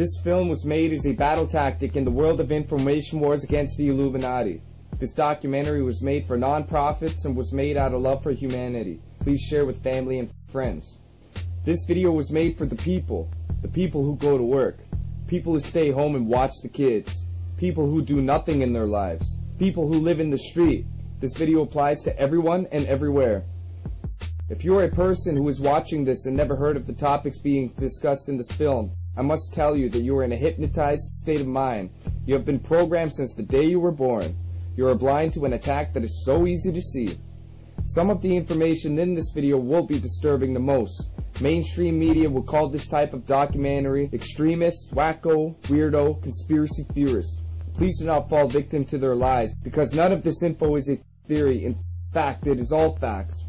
This film was made as a battle tactic in the world of information wars against the Illuminati. This documentary was made for non-profits and was made out of love for humanity. Please share with family and friends. This video was made for the people who go to work, people who stay home and watch the kids, people who do nothing in their lives, people who live in the street. This video applies to everyone and everywhere. If you are a person who is watching this and never heard of the topics being discussed in this film, I must tell you that you are in a hypnotized state of mind. You have been programmed since the day you were born. You are blind to an attack that is so easy to see. Some of the information in this video will be disturbing the most. Mainstream media will call this type of documentary extremist, wacko, weirdo, conspiracy theorist. Please do not fall victim to their lies, because none of this info is a theory. In fact, it is all facts.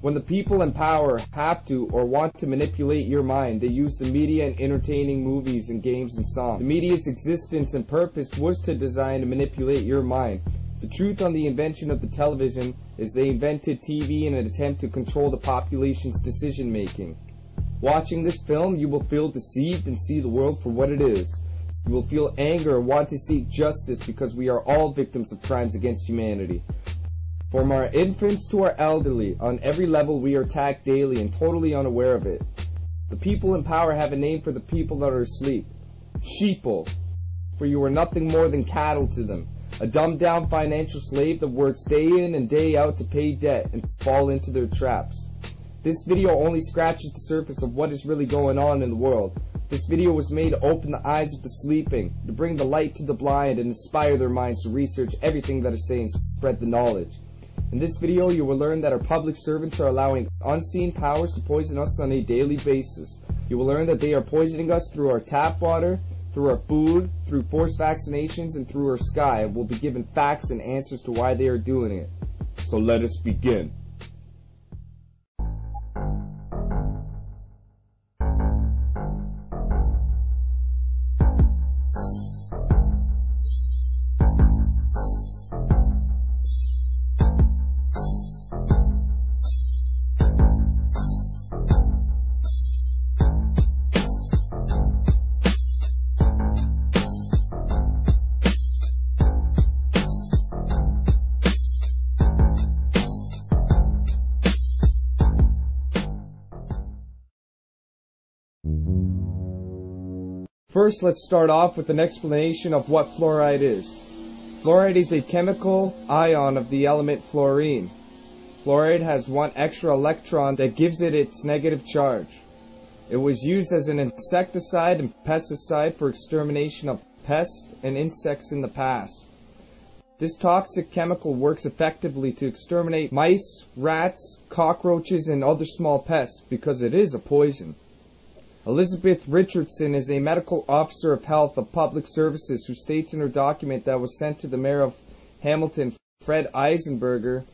When the people in power have to or want to manipulate your mind, they use the media and entertaining movies and games and songs. The media's existence and purpose was to design to manipulate your mind. The truth on the invention of the television is they invented TV in an attempt to control the population's decision making. Watching this film, you will feel deceived and see the world for what it is. You will feel anger and want to seek justice because we are all victims of crimes against humanity. From our infants to our elderly, on every level we are attacked daily and totally unaware of it. The people in power have a name for the people that are asleep. Sheeple. For you are nothing more than cattle to them. A dumbed-down financial slave that works day in and day out to pay debt and fall into their traps. This video only scratches the surface of what is really going on in the world. This video was made to open the eyes of the sleeping, to bring the light to the blind and inspire their minds to research everything that is saying and spread the knowledge. In this video, you will learn that our public servants are allowing unseen powers to poison us on a daily basis. You will learn that they are poisoning us through our tap water, through our food, through forced vaccinations, and through our sky. We'll be given facts and answers to why they are doing it. So let us begin. First, let's start off with an explanation of what fluoride is. Fluoride is a chemical ion of the element fluorine. Fluoride has one extra electron that gives it its negative charge. It was used as an insecticide and pesticide for extermination of pests and insects in the past. This toxic chemical works effectively to exterminate mice, rats, cockroaches, and other small pests because it is a poison. Elizabeth Richardson is a medical officer of health of public services who states in her document that was sent to the mayor of Hamilton, Fred Eisenberger,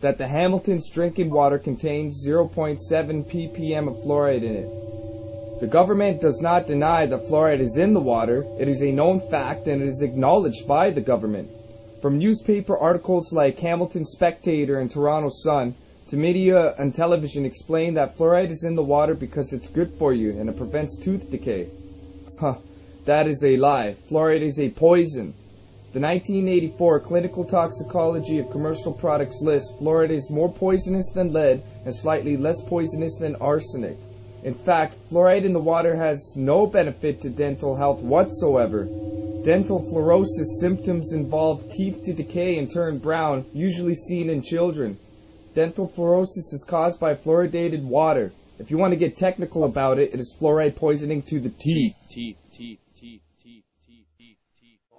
that the Hamilton's drinking water contains 0.7 ppm of fluoride in it. The government does not deny that fluoride is in the water. It is a known fact and it is acknowledged by the government. From newspaper articles like Hamilton Spectator and Toronto Sun, to media and television explain that fluoride is in the water because it's good for you and it prevents tooth decay. That is a lie. Fluoride is a poison. The 1984 Clinical Toxicology of Commercial Products list fluoride is more poisonous than lead and slightly less poisonous than arsenic. In fact, fluoride in the water has no benefit to dental health whatsoever. Dental fluorosis symptoms involve teeth to decay and turn brown, usually seen in children. Dental fluorosis is caused by fluoridated water. If you want to get technical about it, it is fluoride poisoning to the teeth.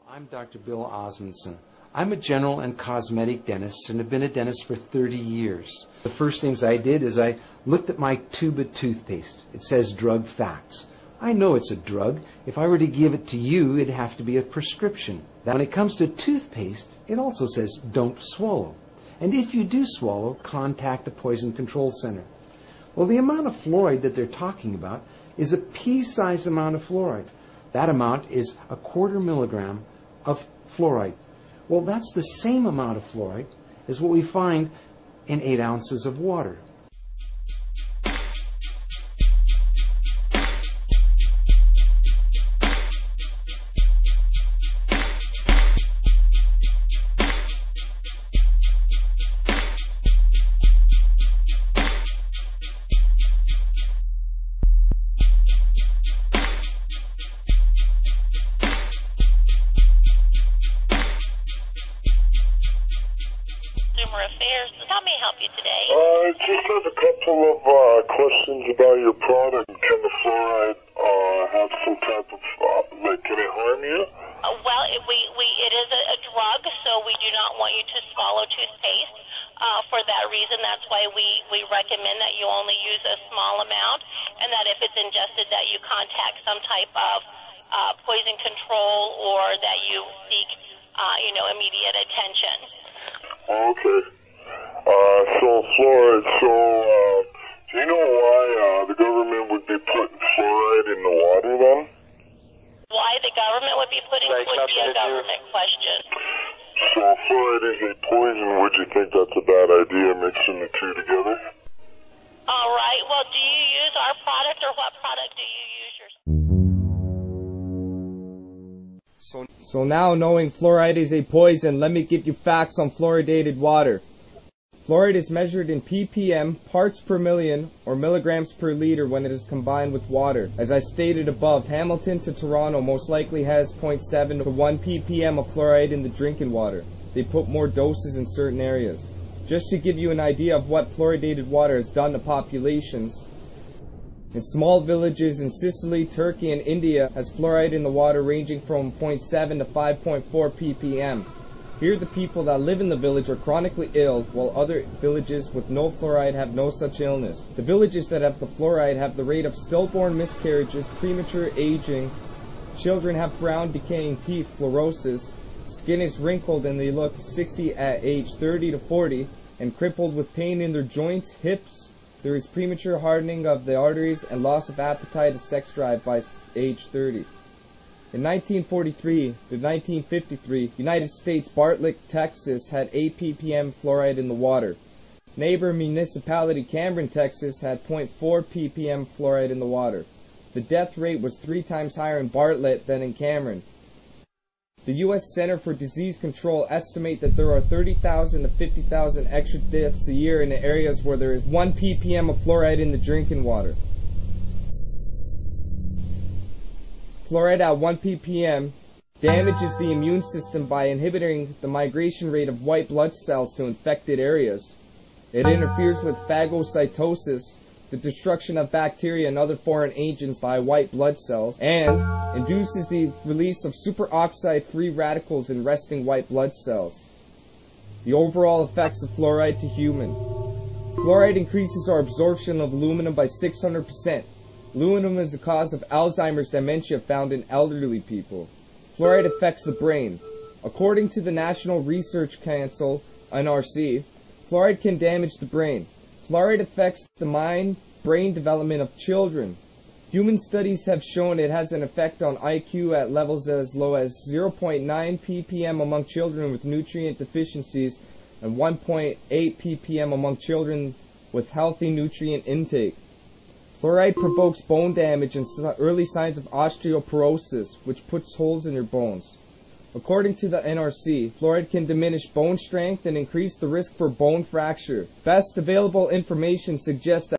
I'm Dr. Bill Osmondson. I'm a general and cosmetic dentist and have been a dentist for 30 years. The first things I did is I looked at my tube of toothpaste. It says drug facts. I know it's a drug. If I were to give it to you, it'd have to be a prescription. Now, when it comes to toothpaste, it also says don't swallow. And if you do swallow, contact a poison control center. Well, the amount of fluoride that they're talking about is a pea-sized amount of fluoride. That amount is 1/4 milligram of fluoride. Well, that's the same amount of fluoride as what we find in 8 ounces of water. Consumer Affairs. How may I help you today? I just have a couple of questions about your product. Can the fluoride have some type of, can it harm you? Well, it is a drug, so we do not want you to swallow toothpaste. For that reason, that's why we recommend that you only use a small amount, and that if it's ingested, that you contact some type of poison control, or that you seek, immediate attention. Okay. So fluoride, do you know why the government would be putting fluoride in the water then? Why the government would be putting would be a government question. So if fluoride is a poison, would you think that's a bad idea, mixing the two together? All right. Well, do you use our product, or what product do you use yourself? So now, knowing fluoride is a poison, let me give you facts on fluoridated water. Fluoride is measured in ppm, parts per million, or milligrams per liter when it is combined with water. As I stated above, Hamilton to Toronto most likely has 0.7 to 1 ppm of fluoride in the drinking water. They put more doses in certain areas. Just to give you an idea of what fluoridated water has done to populations, in small villages in Sicily, Turkey, and India has fluoride in the water ranging from 0.7 to 5.4 ppm. Here the people that live in the village are chronically ill, while other villages with no fluoride have no such illness. The villages that have the fluoride have the rate of stillborn miscarriages, premature aging, children have brown decaying teeth, fluorosis, skin is wrinkled and they look 60 at age 30 to 40, and crippled with pain in their joints, hips. There is premature hardening of the arteries and loss of appetite and sex drive by age 30. In 1943 to 1953, United States, Bartlett, Texas had 8 ppm fluoride in the water. Neighbor municipality Cameron, Texas had 0.4 ppm fluoride in the water. The death rate was 3 times higher in Bartlett than in Cameron. The U.S. Center for Disease Control estimate that there are 30,000 to 50,000 extra deaths a year in the areas where there is 1 ppm of fluoride in the drinking water. Fluoride at 1 ppm damages the immune system by inhibiting the migration rate of white blood cells to infected areas. It interferes with phagocytosis, the destruction of bacteria and other foreign agents by white blood cells, and induces the release of superoxide free radicals in resting white blood cells. The overall effects of fluoride to human. Fluoride increases our absorption of aluminum by 600%. Aluminum is the cause of Alzheimer's dementia found in elderly people. Fluoride affects the brain. According to the National Research Council, NRC, fluoride can damage the brain. Fluoride affects the brain development of children. Human studies have shown it has an effect on IQ at levels as low as 0.9 ppm among children with nutrient deficiencies and 1.8 ppm among children with healthy nutrient intake. Fluoride provokes bone damage and early signs of osteoporosis, which puts holes in your bones. According to the NRC, fluoride can diminish bone strength and increase the risk for bone fracture. Best available information suggests that